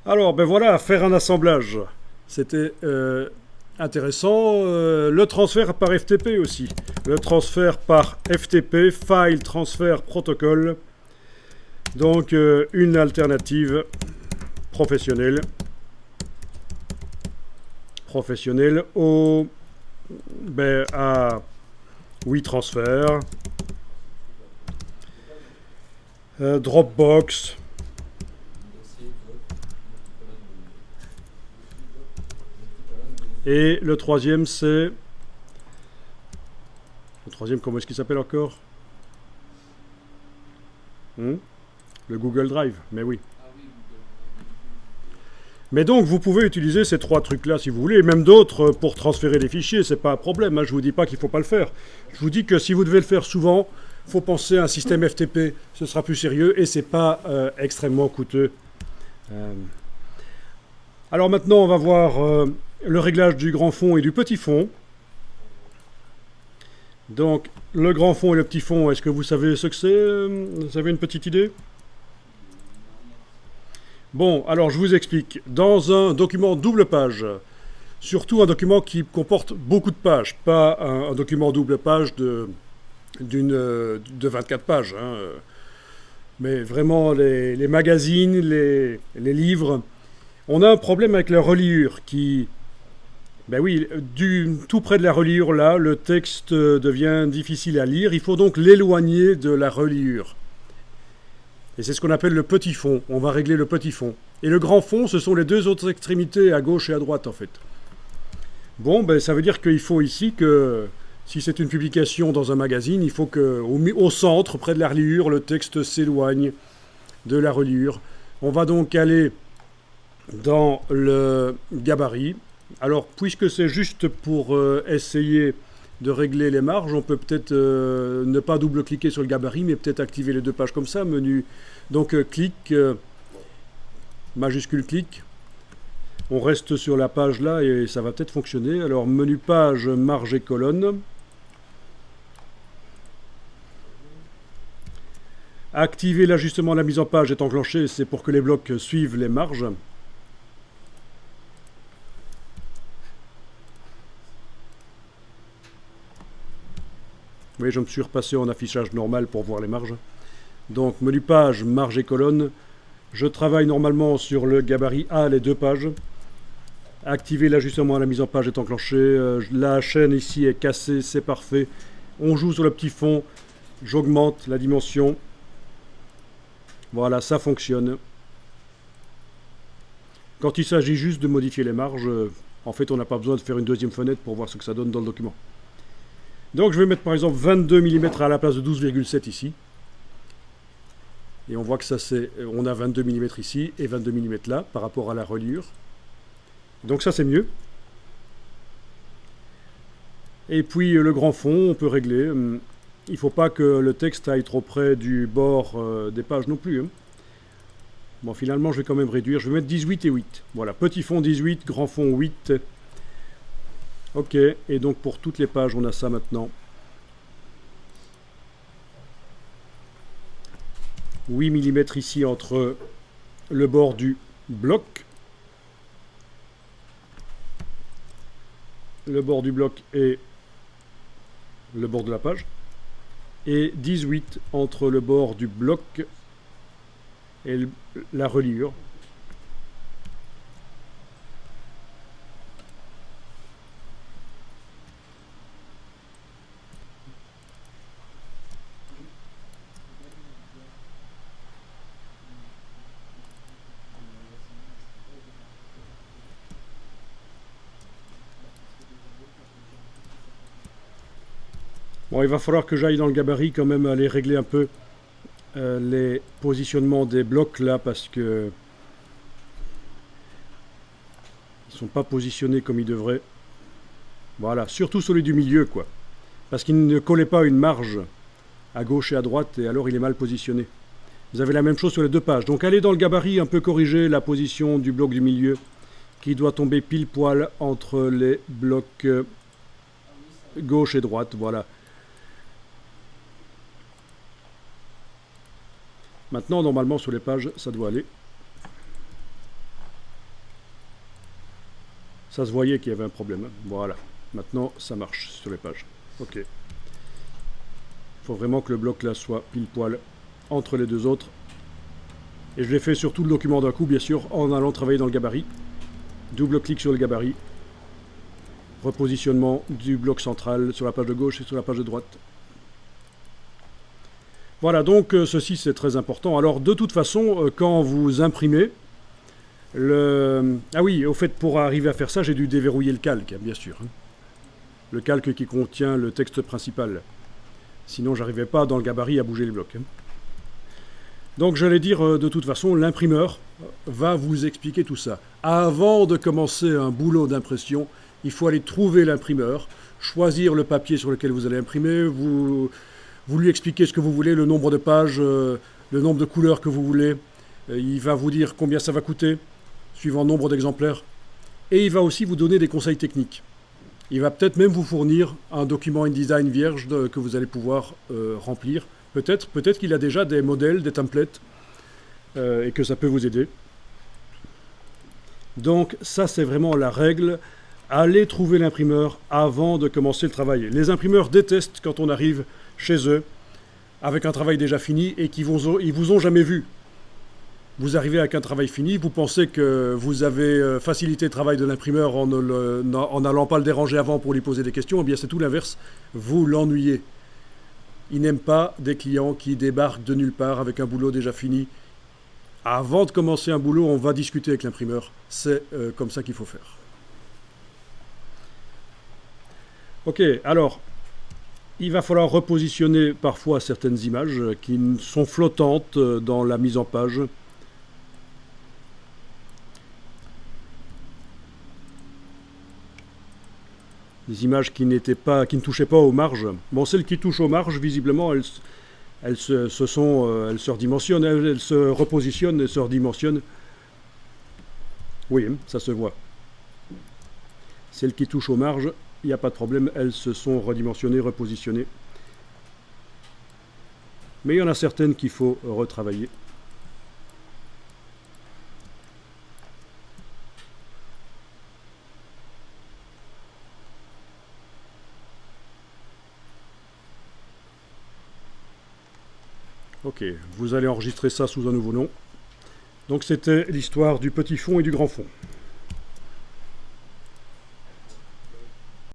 Alors, ben voilà, faire un assemblage. C'était intéressant. Le transfert par FTP aussi. Le transfert par FTP, File Transfer Protocol. Donc, une alternative professionnelle. Professionnelle au, à WeTransfer, Dropbox. Et le troisième, c'est... Le troisième, comment est-ce qu'il s'appelle encore? Hmm. Le Google Drive, mais oui. Mais donc, vous pouvez utiliser ces trois trucs-là si vous voulez, et même d'autres pour transférer des fichiers, c'est pas un problème. Hein. Je vous dis pas qu'il faut pas le faire. Je vous dis que si vous devez le faire souvent, faut penser à un système FTP, ce sera plus sérieux et c'est pas extrêmement coûteux. Euh, Alors maintenant, on va voir le réglage du grand fond et du petit fond. Donc, le grand fond et le petit fond, est-ce que vous savez ce que c'est? Vous avez une petite idée? Bon, alors je vous explique. Dans un document double page, surtout un document qui comporte beaucoup de pages, pas un document double page de 24 pages, hein, mais vraiment les magazines, les livres, on a un problème avec la reliure qui... Ben oui, tout près de la reliure, là, le texte devient difficile à lire. Il faut donc l'éloigner de la reliure. Et c'est ce qu'on appelle le petit fond. On va régler le petit fond. Et le grand fond, ce sont les deux autres extrémités, à gauche et à droite, en fait. Bon, ben ça veut dire qu'il faut ici que, si c'est une publication dans un magazine, il faut que, au centre, près de la reliure, le texte s'éloigne de la reliure. On va donc aller dans le gabarit. Alors, puisque c'est juste pour essayer de régler les marges, on peut peut-être ne pas double-cliquer sur le gabarit, mais peut-être activer les deux pages comme ça, menu. Donc, clic, majuscule clic. On reste sur la page là et ça va peut-être fonctionner. Alors, menu page, marge et colonne. Activer l'ajustement de la mise en page est enclenché, c'est pour que les blocs suivent les marges. Oui, je me suis repassé en affichage normal pour voir les marges. Donc, menu page, marge et colonne. Je travaille normalement sur le gabarit A, les deux pages. Activer l'ajustement à la mise en page est enclenché. La chaîne ici est cassée, c'est parfait. On joue sur le petit fond. J'augmente la dimension. Voilà, ça fonctionne. Quand il s'agit juste de modifier les marges, en fait, on n'a pas besoin de faire une deuxième fenêtre pour voir ce que ça donne dans le document. Donc je vais mettre par exemple 22 mm à la place de 12,7 ici. Et on voit que ça c'est, on a 22 mm ici et 22 mm là par rapport à la reliure. Donc ça c'est mieux. Et puis le grand fond, on peut régler. Il ne faut pas que le texte aille trop près du bord des pages non plus. Hein. Bon, finalement, je vais quand même réduire. Je vais mettre 18 et 8. Voilà, petit fond 18, grand fond 8. Ok, et donc pour toutes les pages, on a ça maintenant. 8 mm ici entre le bord du bloc. Le bord du bloc et le bord de la page. Et 18 entre le bord du bloc et la reliure. Bon, il va falloir que j'aille dans le gabarit quand même aller régler un peu les positionnements des blocs là parce que ils sont pas positionnés comme ils devraient. Voilà, surtout celui du milieu quoi. Parce qu'il ne collait pas une marge à gauche et à droite et alors il est mal positionné. Vous avez la même chose sur les deux pages. Donc allez dans le gabarit un peu corriger la position du bloc du milieu qui doit tomber pile poil entre les blocs gauche et droite. Voilà. Maintenant, normalement, sur les pages, ça doit aller. Ça se voyait qu'il y avait un problème. Voilà. Maintenant, ça marche sur les pages. Ok. Il faut vraiment que le bloc là soit pile poil entre les deux autres. Et je l'ai fait sur tout le document d'un coup, bien sûr, en allant travailler dans le gabarit. Double clic sur le gabarit. Repositionnement du bloc central sur la page de gauche et sur la page de droite. Voilà, donc ceci c'est très important. Alors de toute façon, quand vous imprimez, ah oui, au fait, pour arriver à faire ça, j'ai dû déverrouiller le calque, bien sûr. Le calque qui contient le texte principal. Sinon, j'arrivais pas dans le gabarit à bouger les blocs. Donc, j'allais dire, de toute façon, l'imprimeur va vous expliquer tout ça. Avant de commencer un boulot d'impression, il faut aller trouver l'imprimeur, choisir le papier sur lequel vous allez imprimer, vous lui expliquez ce que vous voulez, le nombre de pages, le nombre de couleurs que vous voulez. Il va vous dire combien ça va coûter, suivant le nombre d'exemplaires. Et il va aussi vous donner des conseils techniques. Il va peut-être même vous fournir un document InDesign vierge que vous allez pouvoir remplir. Peut-être qu'il a déjà des modèles, des templates, et que ça peut vous aider. Donc ça, c'est vraiment la règle. Allez trouver l'imprimeur avant de commencer le travail. Les imprimeurs détestent quand on arrive chez eux avec un travail déjà fini et qu'ils vous ont jamais vu. Vous arrivez avec un travail fini, vous pensez que vous avez facilité le travail de l'imprimeur en n'allant pas le déranger avant pour lui poser des questions. Eh bien, c'est tout l'inverse. Vous l'ennuyez. Il n'aime pas des clients qui débarquent de nulle part avec un boulot déjà fini. Avant de commencer un boulot, on va discuter avec l'imprimeur. C'est comme ça qu'il faut faire. Ok, alors, il va falloir repositionner parfois certaines images qui sont flottantes dans la mise en page. Des images qui ne touchaient pas aux marges. Bon, celles qui touchent aux marges, visiblement, elles se redimensionnent, elles se repositionnent et se redimensionnent. Oui, ça se voit. Celles qui touchent aux marges, il n'y a pas de problème, elles se sont redimensionnées, repositionnées. Mais il y en a certaines qu'il faut retravailler. Ok, vous allez enregistrer ça sous un nouveau nom. Donc c'était l'histoire du petit fond et du grand fond.